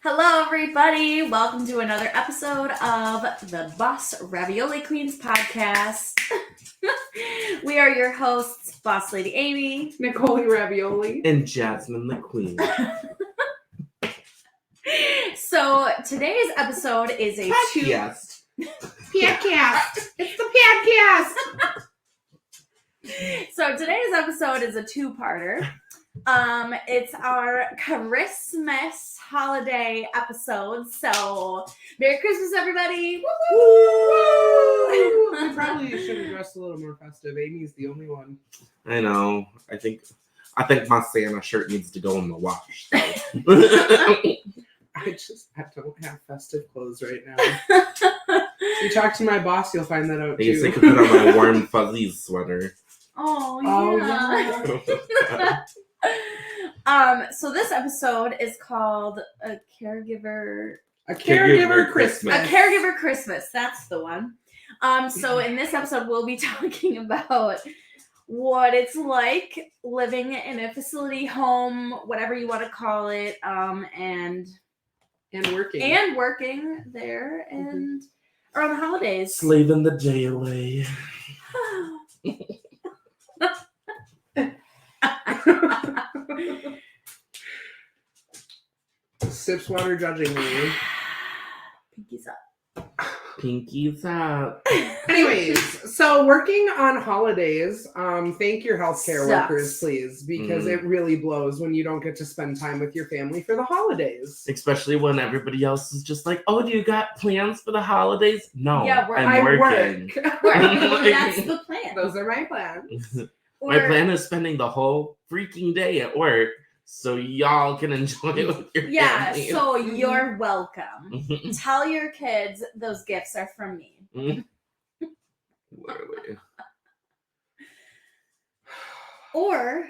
Hello, everybody. Welcome to another episode of the Boss Ravioli Queens podcast. We are your hosts, Boss Lady Amy, Nicole Ravioli, and Jasmine the Queen. So today's episode is a Podcast. It's the podcast. So today's episode is a two-parter. It's our Christmas holiday episode. So Merry Christmas, everybody! Woo! We probably should have dressed a little more festive. Amy's the only one. I know. I think my Santa shirt needs to go in the wash. I don't have festive clothes right now. You talk to my boss, you'll find that out I guess too. I could put on my warm fuzzy sweater. Oh yeah. So this episode is called a Caregiver Christmas. A Caregiver Christmas. That's the one. So in this episode, we'll be talking about what it's like living in a facility, home, whatever you want to call it, and working there and around the holidays. Slaving the day away. Sips water judging me. Pinkies up. Pinkies up. Anyways, so working on holidays, thank your healthcare Sucks. workers, please, because it really blows when you don't get to spend time with your family for the holidays. Especially when everybody else is just like, "Oh, do you got plans for the holidays?" No, Yeah, I'm working. That's the plan. Those are my plans. My plan is spending the whole freaking day at work so y'all can enjoy it with your family. So you're welcome. Tell your kids those gifts are from me. Literally. Or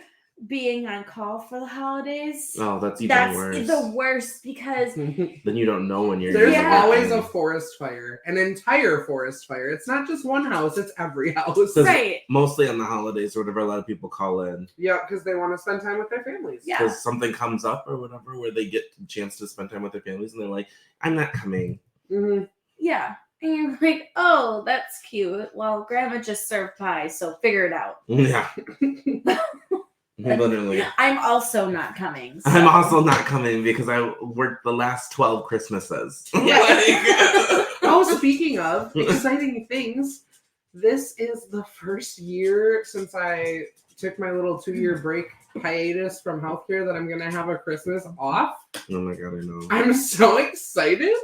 being on call for the holidays. Oh, that's even worse. That's the worst because Then you don't know when you're There's Yeah. always a forest fire, an entire forest fire. It's not just one house, it's every house. right. Mostly on the holidays or whatever, a lot of people call in. Yeah, because they want to spend time with their families. Yeah. Because something comes up or whatever where they get a chance to spend time with their families and they're like, I'm not coming. Mm-hmm. Yeah. And you're like, oh, that's cute. Well, grandma just served pie, so figure it out. Yeah. Literally. I'm also not coming. So. I'm also not coming because I worked the last 12 Christmases. Oh, speaking of exciting things, this is the first year since I took my little 2-year break hiatus from healthcare that I'm going to have a Christmas off. Oh my god, I know. I'm so excited.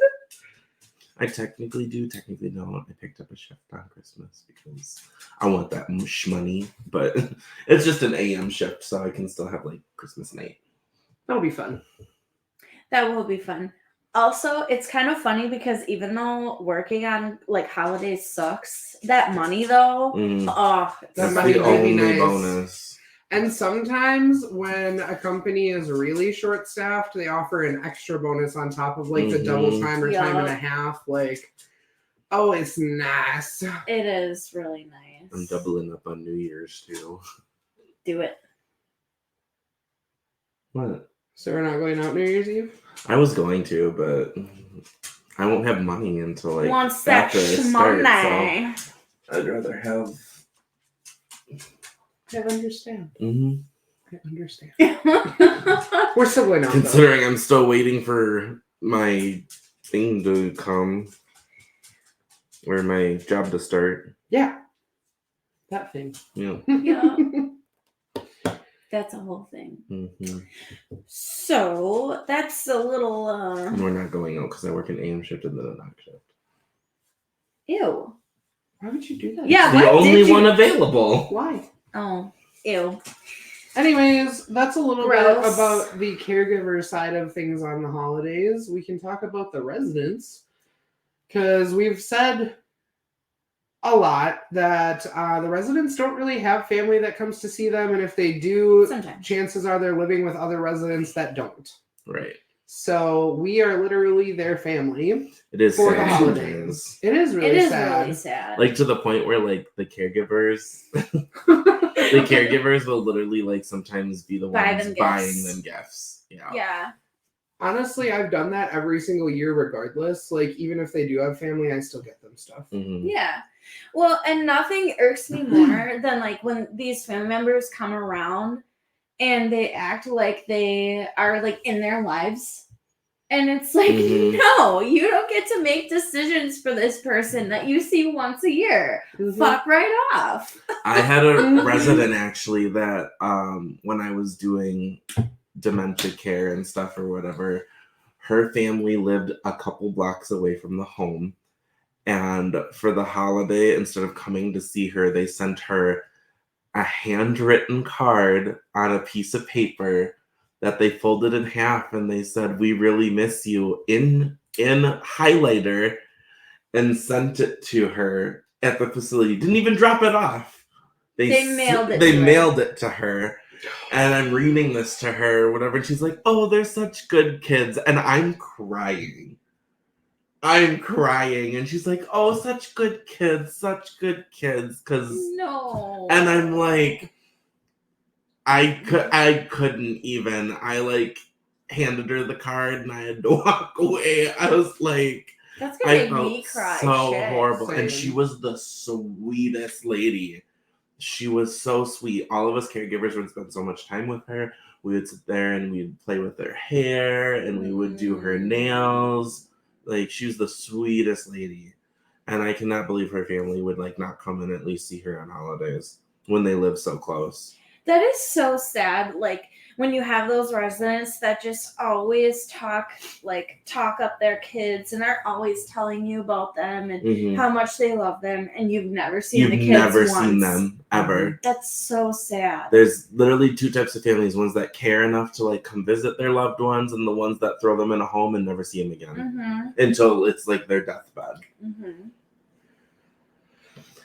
I technically do, technically don't. I picked up a shift on Christmas because I want that mush money, but it's just an AM shift, so I can still have like Christmas night. That'll be fun. That will be fun. Also, it's kind of funny because even though working on like holidays sucks, that money though, That That's money the would be only nice. bonus. And sometimes when a company is really short-staffed, they offer an extra bonus on top of like the double time or time and a half. Like, oh, it's nice. it is really nice. I'm doubling up on New Year's too. Do it. What? So we're not going out New Year's Eve? I was going to, but I won't have money until like Wants that after it starts. money. So I'd rather have. I understand. Mm-hmm. I understand. We're still going out. Considering I'm still waiting for my thing to come, or my job to start. Yeah. That thing. Yeah. Yeah. That's a whole thing. Mm-hmm. So that's a little And we're not going out because I work an AM shift and then a night shift. ew. Why would you do that? Yeah, It's why the only did you- one available. Why? Oh, ew. Anyways, that's a little Gross. bit about the caregiver side of things on the holidays. We can talk about the residents because we've said a lot that the residents don't really have family that comes to see them, and if they do, Sometimes. chances are they're living with other residents that don't. Right. So we are literally their family It is for the sad holidays. sometimes. It is really It is sad. really sad. Like to the point where like the caregivers will literally like sometimes be the Buy ones them buying gifts. them gifts. Yeah. Yeah. Honestly, I've done that every single year regardless. Like, even if they do have family, I still get them stuff. Mhm. Yeah. Well, and nothing irks me more than like when these family members come around and they act like they are like in their lives. And it's like, Mhm. no, you don't get to make decisions for this person that you see once a year. Mhm. Fuck right off. I had a resident actually that when I was doing dementia care and stuff or whatever, her family lived a couple blocks away from the home. And for the holiday, instead of coming to see her, they sent her a handwritten card on a piece of paper that they folded in half, and they said, "We really miss you," in highlighter, and sent it to her at the facility. Didn't even drop it off. They mailed it They to her. mailed it to her. And I'm reading this to her, whatever, and she's like, "Oh, they're such good kids," and I'm crying. And she's like, "Oh, such good kids, because." No. And I'm like, I couldn't even. I like handed her the card and I had to walk away. I was like, That's gonna I make felt me cry. so Shit. horrible. And Same. she was the sweetest lady. She was so sweet. All of us caregivers would spend so much time with her. We would sit there and we'd play with her hair and we would do her nails. Like, she was the sweetest lady. And I cannot believe her family would like not come and at least see her on holidays when they live so close. That is so sad. Like when you have those residents that just always talk up their kids and are always telling you about them and Mhm. how much they love them, and you've never seen You've the kids never once. seen them ever. That's so sad. There's literally two types of families: ones that care enough to like come visit their loved ones, and the ones that throw them in a home and never see them again until it's like their deathbed.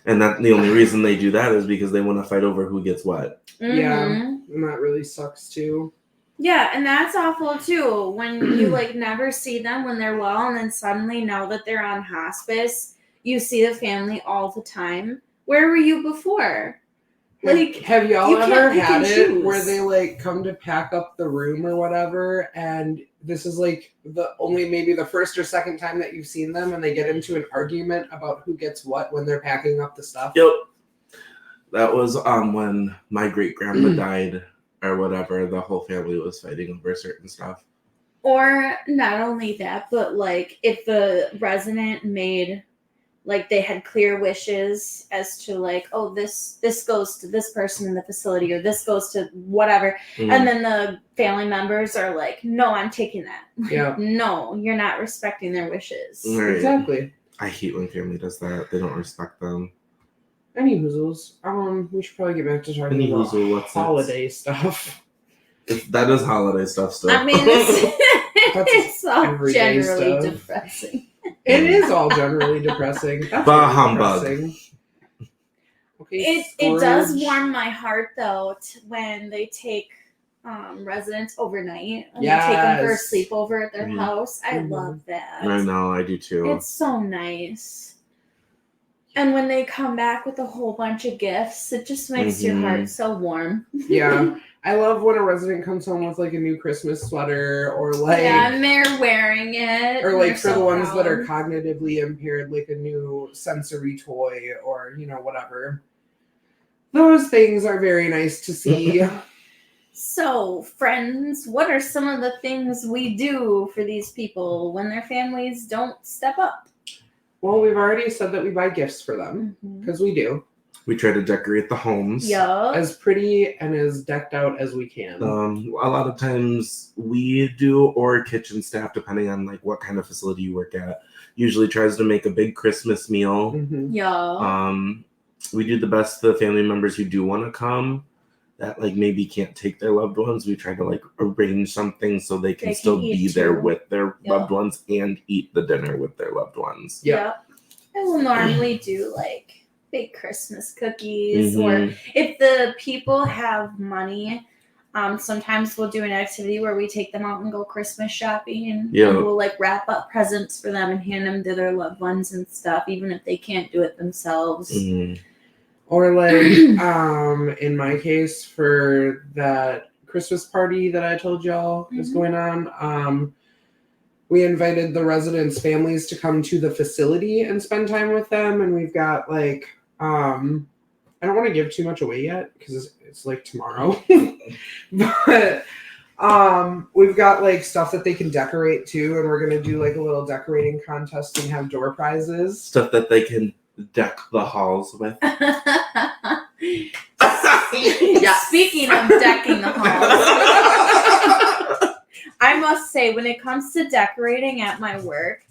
And that the only reason they do that is because they want to fight over who gets what. Yeah, and that really sucks too. Yeah, and that's awful too. When you like never see them when they're well, and then suddenly now that they're on hospice, you see the family all the time. Where were you before? Like, have y'all you can't ever pick had and it choose. where they like come to pack up the room or whatever, and this is like the only maybe the first or second time that you've seen them, and they get into an argument about who gets what when they're packing up the stuff? Yep. That was when my great grandpa died or whatever. The whole family was fighting over certain stuff. Or not only that, but like if the resident made like they had clear wishes as to like, oh, this goes to this person in the facility or this goes to whatever, and then the family members are like, no, I'm taking that. Yeah. No, you're not respecting their wishes. Right. Exactly. I hate when family does that. They don't respect them. Any hoozles. We should probably get back to talking about holiday stuff. That is holiday stuff still. I mean, it's all everyday generally stuff. depressing. It is all generally depressing. That's Bah really humbug. depressing. Okay, It does Scrooge. warm my heart though when they take residents overnight and Yes. they take them for a sleepover at their Mhm. house. I Mhm. love that. I know, I do too. It's so nice. And when they come back with a whole bunch of gifts, it just makes your heart so warm. Yeah. I love when a resident comes home with like a new Christmas sweater or like and they're wearing it. or like for so the ones proud. that are cognitively impaired, like a new sensory toy or whatever. Those things are very nice to see. So, friends, what are some of the things we do for these people when their families don't step up? Well, we've already said that we buy gifts for them because we do. We try to decorate the homes. Yeah. As pretty and as decked out as we can. A lot of times we do, or kitchen staff, depending on like what kind of facility you work at, usually tries to make a big Christmas meal. Yeah. We do the best for the family members who do want to come that like maybe can't take their loved ones. We try to like arrange something so they can still be there with their loved ones and eat the dinner with their loved ones. Yeah. I will normally do like big Christmas cookies, or if the people have money, sometimes we'll do an activity where we take them out and go Christmas shopping, and we'll like wrap up presents for them and hand them to their loved ones and stuff, even if they can't do it themselves. Or like in my case, for that Christmas party that I told y'all is going on, we invited the residents' families to come to the facility and spend time with them. And we've got like, I don't want to give too much away yet because it's like tomorrow. But we've got like stuff that they can decorate too. And we're going to do like a little decorating contest and have door prizes. Stuff that they can deck the halls with. Speaking of decking the halls, I must say, when it comes to decorating at my work,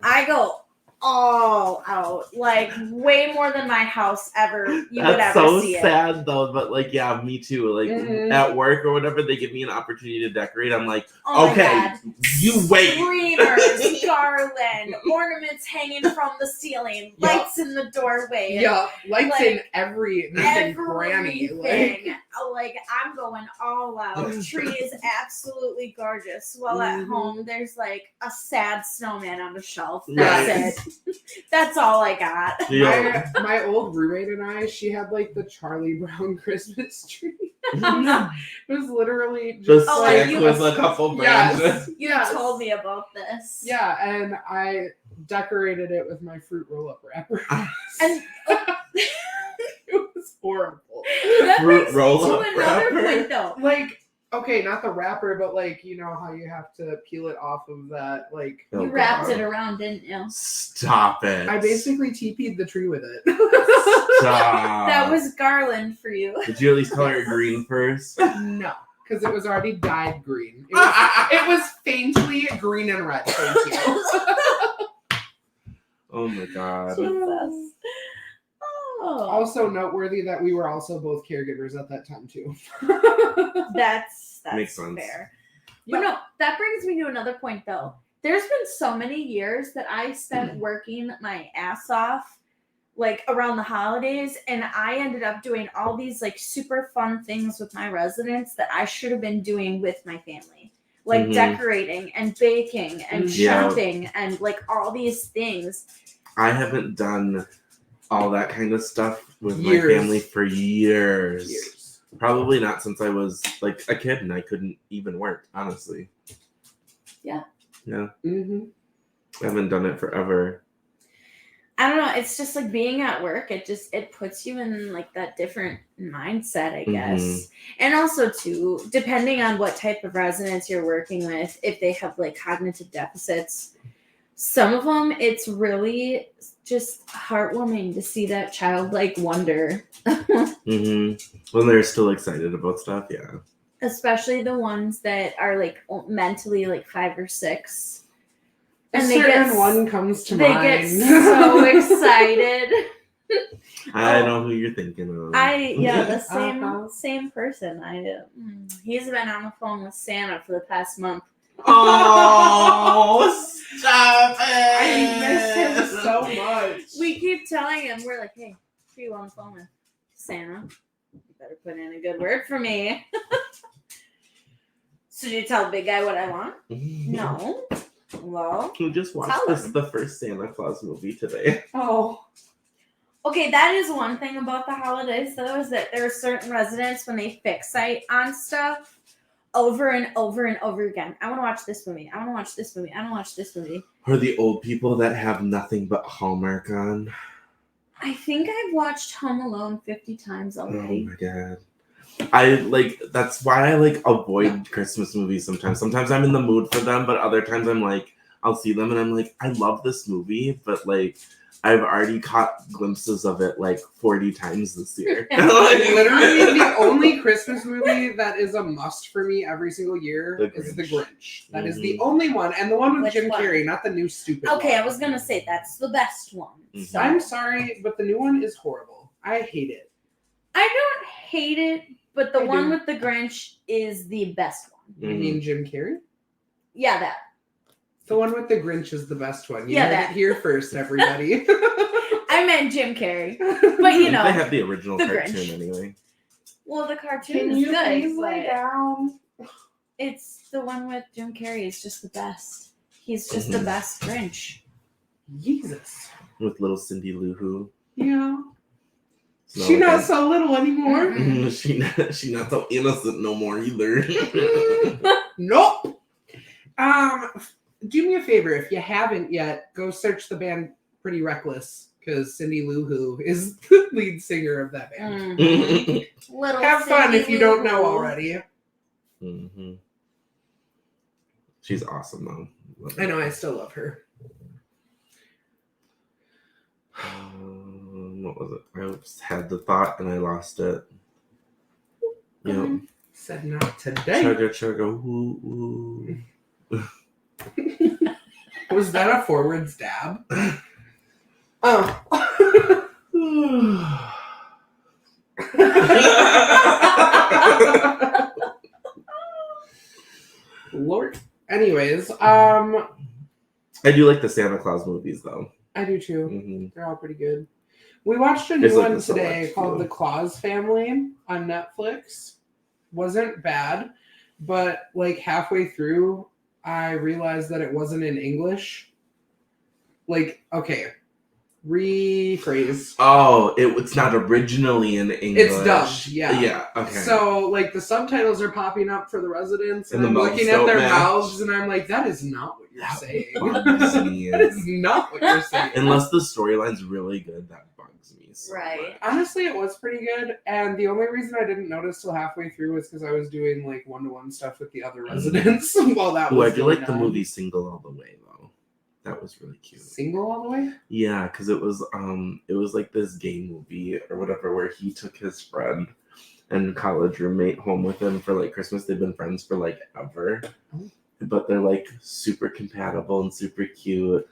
I go all out, like way more than my house you would ever so see it. sad though, but like, yeah, me too. Like at work or whatever, they give me an opportunity to decorate. I'm like, okay, you wait. Streamers, garland, ornaments hanging from the ceiling, lights in the doorway. Yeah, lights like, in every granny. Like I'm going all out. Trees absolutely gorgeous. While at home, there's like a sad snowman on the shelf. That's it. That's all I got. Yeah. My old roommate and I, she had like the Charlie Brown Christmas tree. It was literally just like with a couple branches. You told me about this. Yeah, and I decorated it with my fruit roll-up wrapper. And it was horrible. That Fruit brings roll-up me to another wrapper? point though. Like, okay, not the wrapper, but like, you know how you have to peel it off of that, like... You wrapped it around, didn't you? Stop it. I basically TP'd the tree with it. Stop. That was garland for you. Did you at least color it green first? No, because it was already dyed green. It was faintly green and red, thank you. Oh my god. Jesus. Oh. Also noteworthy that we were also both caregivers at that time too. That's Makes sense. fair. But no, that brings me to another point though. There's been so many years that I spent working my ass off like around the holidays, and I ended up doing all these like super fun things with my residents that I should have been doing with my family. Like decorating and baking and shopping and like all these things. I haven't done all that kind of stuff with my Years. family for years. Probably not since I was like a kid and I couldn't even work, honestly. Yeah. Yeah. Mm-hmm. I haven't done it forever. I don't know. It's just like being at work. It puts you in like that different mindset, I guess. And also too, depending on what type of residents you're working with, if they have like cognitive deficits, some of them, it's really just heartwarming to see that childlike wonder. When they're still excited about stuff, yeah. Especially the ones that are like mentally like 5 or 6. And one comes to mind. They get so excited. I know who you're thinking of. The same person. He's been on the phone with Santa for the past month. Oh, stop it! I miss him so much. We keep telling him, we're like, hey, who are you on the phone with? Santa. You better put in a good word for me. So did you tell the big guy what I want? No. Well, we just watched the first Santa Claus movie today. Oh. Okay, that is one thing about the holidays, though, is that there are certain residents when they fixate on stuff over and over and over again. I want to watch this movie. I want to watch this movie. I want to watch this movie. Or the old people that have nothing but Hallmark on. I think I've watched Home Alone 50 times already. Oh my god. That's why I avoid Christmas movies sometimes. Sometimes I'm in the mood for them, but other times I'm like, I'll see them and I'm like, I love this movie, but like I've already caught glimpses of it like 40 times this year. Literally, the only Christmas movie that is a must for me every single year is The Grinch. That is the only one. And the one with Jim Carrey, not the new stupid one. Okay, I was going to say that's the best one. So. I'm sorry, but the new one is horrible. I hate it. I don't hate it, but the one with the Grinch is the best one. You mean Jim Carrey? Yeah, that. The one with the Grinch is the best one. You heard it here first, everybody. I meant Jim Carrey. But you know. They have the original the cartoon Grinch. Anyway. Well, the cartoon Can is you good. please lay down? It's the one with Jim Carrey is just the best. He's just the best Grinch. Jesus. With little Cindy Lou Who. Yeah. She's not so little anymore. She not so innocent no more either. Nope. do me a favor, if you haven't yet, go search the band Pretty Reckless, because Cindy Lou Who is the lead singer of that band. Mhm. Little Have fun Cindy if you don't Lou know Who. already. Mm-hmm. She's awesome though. Love I her. know, I still love her. What was it? I just had the thought and I lost it. Yep. Said not today. Chugga chugga woo woo. Was that a forward stab? Oh. Lord. Anyways, I do like the Santa Claus movies though. I do too. Mm-hmm. They're all pretty good. We watched a There's new like one a today select called few. The Claus Family on Netflix. Wasn't bad, but like halfway through, I realized that it wasn't in English. Like, okay, rephrase. Oh, it's not originally in English. It's dubbed, yeah. Yeah, okay. So, like, the subtitles are popping up for the residents, and And the I'm mouths looking at don't their match. mouths, and I'm like, that is not what you're That saying. bugs me. That is not what you're saying. Unless the storyline's really good, that bugs me so Right. much. Honestly, it was pretty good, and the only reason I didn't notice till halfway through was because I was doing like one-to-one stuff with the other residents while that Ooh, was I do going like the on. movie Single All the Way though. That was really cute. Single all the way. Yeah, because it was like this gay movie or whatever where he took his friend and college roommate home with him for like Christmas. They've been friends for like ever. Oh. But they're like super compatible and super cute.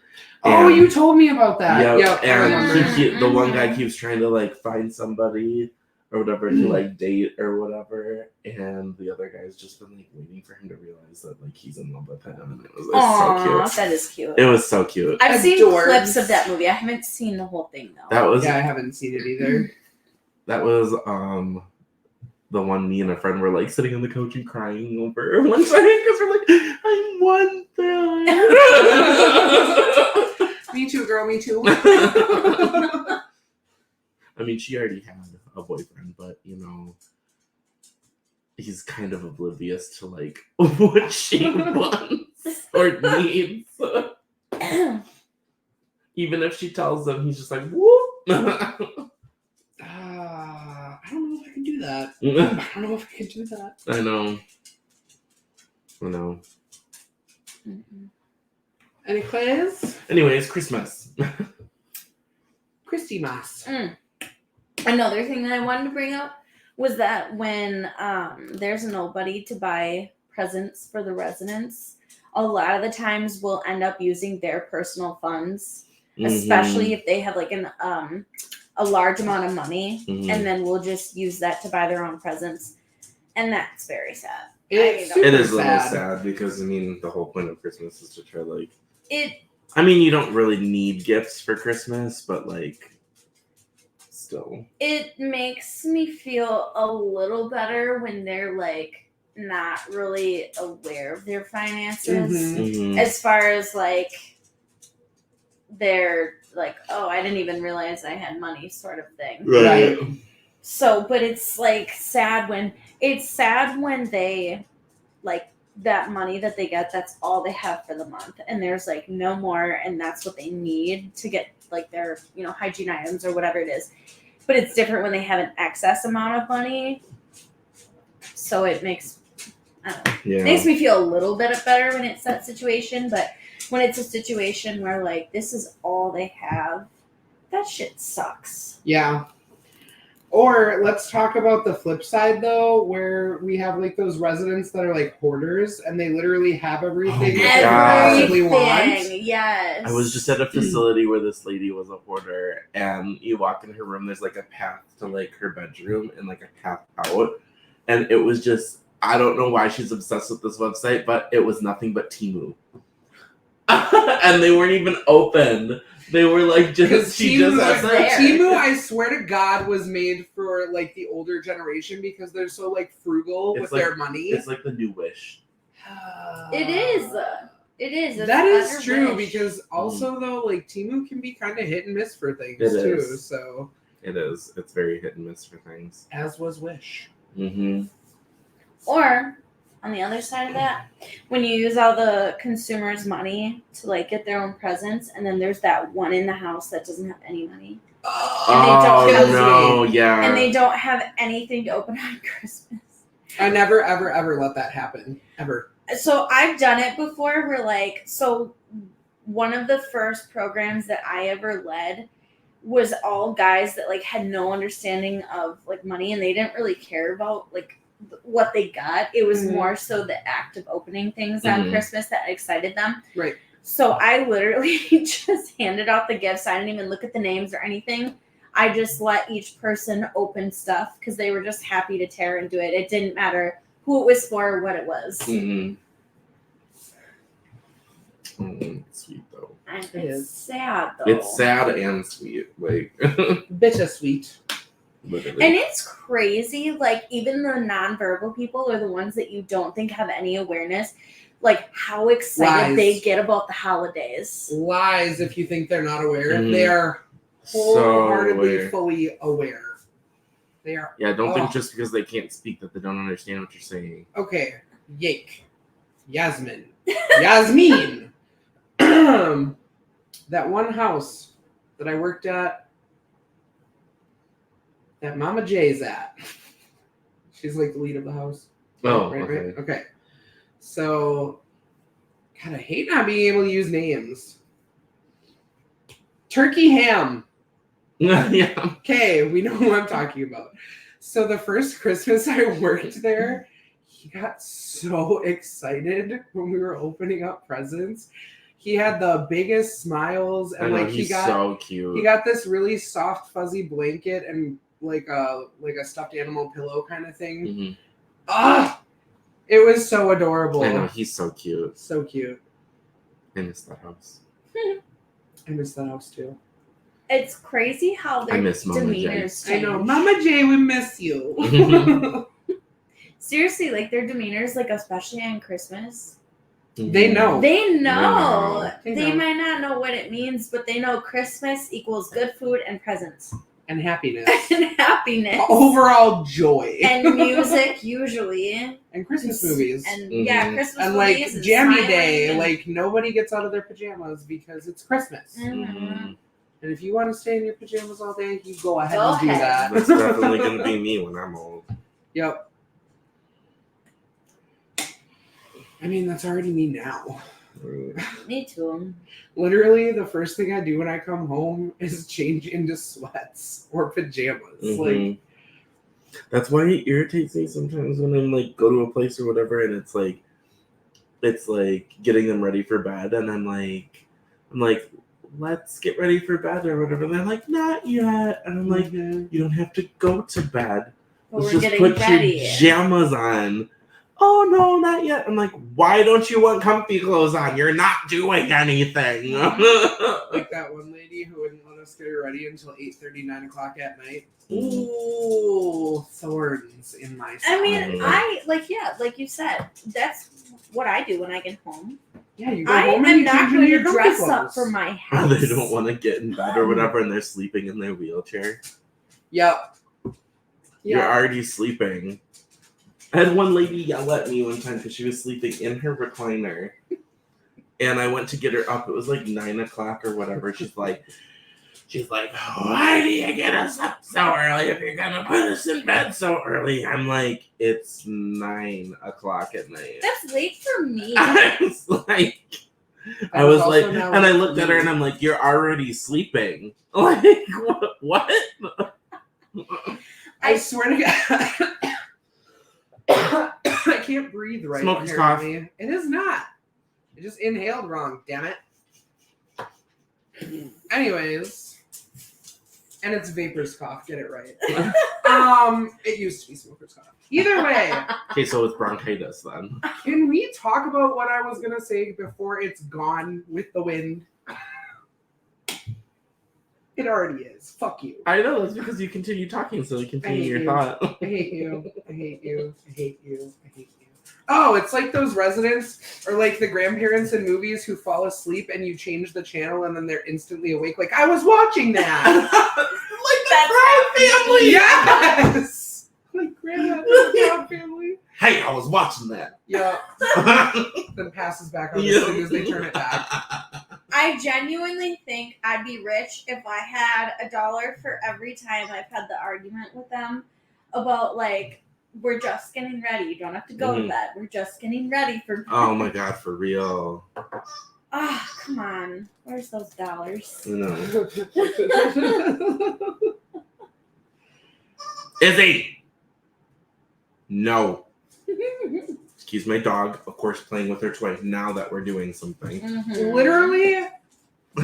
Oh, And- you told me about that. Yeah, Yep, I and remember. the one guy keeps trying to like find somebody or whatever to like date or whatever, and the other guy's just been like waiting for him to realize that like he's in love with him, and it was like, Aw, so cute. that is cute. It was so cute. I've seen Adorbs. clips of that movie. I haven't seen the whole thing though. That was Yeah, I haven't seen it either. that was the one me and a friend were like sitting on the couch and crying over one time because we're like, I want that. Me too, girl. Me too. I mean, she already had a boyfriend, but you know, he's kind of oblivious to like what she wants or needs. Even if she tells him, he's just like, whoop. I don't know if I can do that. I don't know if I can do that. I know. Any quiz? Anyways, Christmas. Christy Moss. Another thing that I wanted to bring up was that when there's nobody to buy presents for the residents, a lot of the times we'll end up using their personal funds, especially if they have like a large amount of money, and then we'll just use that to buy their own presents, and that's very sad. It's It is a super little sad because I mean the whole point of Christmas is to try like. It I mean, you don't really need gifts for Christmas, but like, still. it makes me feel a little better when they're like not really aware of their finances. Mhm. As far as like they're like, oh, I didn't even realize I had money sort of thing. Right. So, but it's like sad when they like that money that they get, that's all they have for the month, and there's like no more, and that's what they need to get like their, you know, hygiene items or whatever it is. But it's different when they have an excess amount of money. So it makes, I don't know, Yeah. makes me feel a little bit better when it's that situation, but when it's a situation where like this is all they have, that shit sucks. Yeah. Or let's talk about the flip side though, where we have like those residents that are like hoarders and they literally have everything Oh that God. they possibly want. Everything, yes. I was just at a facility where this lady was a hoarder, and you walk in her room, there's like a path to like her bedroom and like a path out. And it was just, I don't know why she's obsessed with this website, but it was nothing but Temu. And they weren't even open. They were like just, she just has was there. Temu, I swear to God, was made for like the older generation because they're so like frugal It's with like- their money. It's like the new Wish. It is. It is. It's That is under true Wish. because also though, like Temu can be kind of hit and miss for things It too. is. So It is. It's very hit and miss for things. as was Wish. Mm-hmm. Or on the other side of that, when you use all the consumers' money to like get their own presents, and then there's that one in the house that doesn't have any money, and they don't have no, yeah. and they don't have anything to open on Christmas. I never, ever, ever let that happen. Ever. So I've done it before. Where like, so one of the first programs that I ever led was all guys that like had no understanding of like money, and they didn't really care about like what they got. It was more so the act of opening things on Christmas that excited them. Right. So I literally just handed out the gifts. I didn't even look at the names or anything. I just let each person open stuff because they were just happy to tear and do it. It didn't matter who it was for or what it was. Sweet though. It's sad though. It's sad and sweet. Like bittersweet. Literally. And it's crazy, like even the nonverbal people are the ones that you don't think have any awareness, like how excited they get about the holidays. Lies if you think they're not aware. They are wholeheartedly fully aware. They are. Yeah, don't think just because they can't speak that they don't understand what you're saying. Okay. Yake. Yasmin. That one house that I worked at, that Mama J's at. She's like the lead of the house. Oh, right, okay. right. Okay. So, God, I hate not being able to use names. Turkey Ham. Yeah. Okay, we know who I'm talking about. So the first Christmas I worked there, he got so excited when we were opening up presents. He had the biggest smiles, and he's so cute. He got this really soft, fuzzy blanket and like a stuffed animal pillow kind of thing. It was so adorable. I know, he's so cute. So cute. I miss that house. I miss that house too. It's crazy how their demeanors change. I know, Mama J, we miss you. Seriously, like their demeanors, like especially on Christmas. They know. They might not know what it means, but they know Christmas equals good food and presents. And happiness. And happiness. Overall joy. And music, usually. And Christmas movies. And yeah, Christmas and movies. Like Jammy Day. Like nobody gets out of their pajamas because it's Christmas. Mm-hmm. And if you want to stay in your pajamas all day, you go ahead and do that. That's definitely going to be me when I'm old. Yep. I mean, that's already me now. Me too. Literally, the first thing I do when I come home is change into sweats or pajamas. Like, that's why it irritates me sometimes when I'm like go to a place or whatever, and it's like getting them ready for bed, and I'm like, let's get ready for bed or whatever. And they're like, not yet, and I'm like, you don't have to go to bed. Let's just put your pajamas on. Oh, no, not yet. I'm like, why don't you want comfy clothes on? You're not doing anything. Like that one lady who wouldn't let us get her ready until 8:30, 9 o'clock at night. Ooh, thorns in my side. I mean, like you said, that's what I do when I get home. Yeah, you go home and you not going to dress up for my house. They don't want to get in bed or whatever, and they're sleeping in their wheelchair. Yep. You're already sleeping. I had one lady yell at me one time because she was sleeping in her recliner. And I went to get her up. It was like 9 o'clock or whatever. She's like, why do you get us up so early if you're going to put us in bed so early? I'm like, it's 9 o'clock at night. That's late for me. I was like, and I looked at her and I'm like, you're already sleeping. Like, what? I swear to God. I can't breathe right. Smoker's cough. It is not. I just inhaled wrong, damn it. Anyways. And it's Vapor's cough, get it right. It used to be Smoker's cough. Either way. Okay, so it's bronchitis then. Can we talk about what I was going to say before it's gone with the wind? It already is. Fuck you. I know, that's because you continue talking, so you continue your thought. I hate you. I hate you. I hate you. I hate you. Oh, it's like those residents or like the grandparents in movies who fall asleep and you change the channel and then they're instantly awake. Like, I was watching that. Like the Proud Family. Yes. Like Grandma and the Proud Family. Hey, I was watching that. Yeah. Then passes back on Yeah. as soon as they turn it back. I genuinely think I'd be rich if I had $1 for every time I've had the argument with them about like, we're just getting ready. You don't have to go to Mhm. bed. We're just getting ready for bed. Oh my god, for real. Ah, come on. Where's those dollars? You know. Izzy! No. Excuse my dog, of course, playing with her toy now that we're doing something. Mhm. Literally,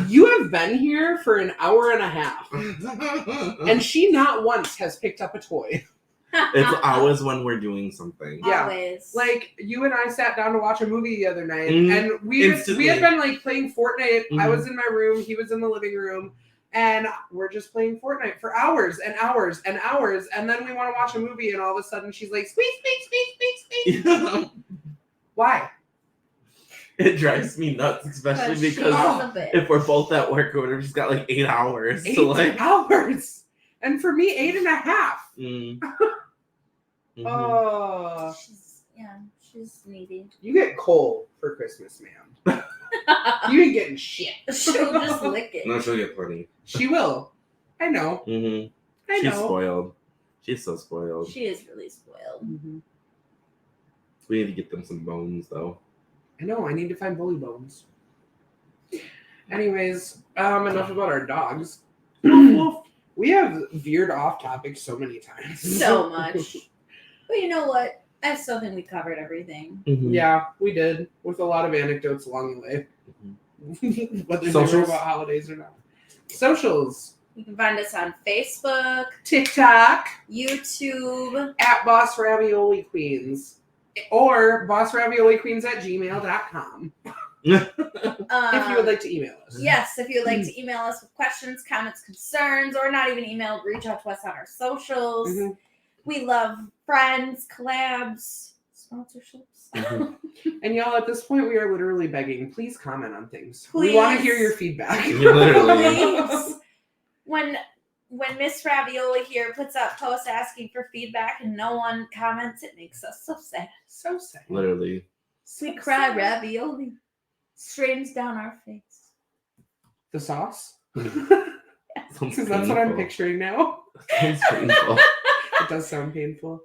you have been here for an hour and a half, and she not once has picked up a toy. It's always when we're doing something. Yeah. Always. Like, you and I sat down to watch a movie the other night, Mhm. and we had Instantly. been like playing Fortnite. I Mhm. was in my room, he was in the living room, and we're just playing Fortnite for hours and hours and hours, and then we want to watch a movie, and all of a sudden she's like, squeak, squeak, squeak, squeak, squeak. Why? It drives me nuts, especially she because is a bitch. if we're both at work or whatever, she's got like 8 hours. 8 So like, hours! And for me, 8.5. mm. Mhm. Oh, She's needy. you get coal for Christmas, ma'am. You ain't getting shit. She'll just lick it. No, she'll get plenty. She will. I know. Mm-hmm. I She's know. spoiled. She's so spoiled. She is really spoiled. Mhm. We need to get them some bones, though. I know. I need to find bully bones. Anyways, enough about our dogs. We have veered off topic so many times. So much. But you know what? I still think we covered everything. Mhm. Yeah, we did, with a lot of anecdotes along the way. Whether they were Socials? about holidays or not. Socials. You can find us on Facebook, TikTok YouTube. at Boss Ravioli Queens. Or bossravioliqueens@gmail.com. If you would like to email us. Yes, if you would like to email us with questions, comments, concerns, or not even email, reach out to us on our socials. Mhm. We love friends, collabs, sponsorships. Mhm. And y'all, at this point, we are literally begging, please comment on things. We want to Please. hear your feedback. Yeah, literally. Please. When Miss Ravioli here puts up posts asking for feedback and no one comments, it makes us so sad. So sad. Literally. We cry ravioli. Streams down our face. The sauce? Sounds Because that's what I'm painful. picturing now. Sounds painful. It does sound painful.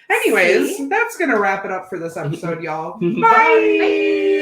Anyways, See? that's going to wrap it up for this episode, y'all. Bye. Bye.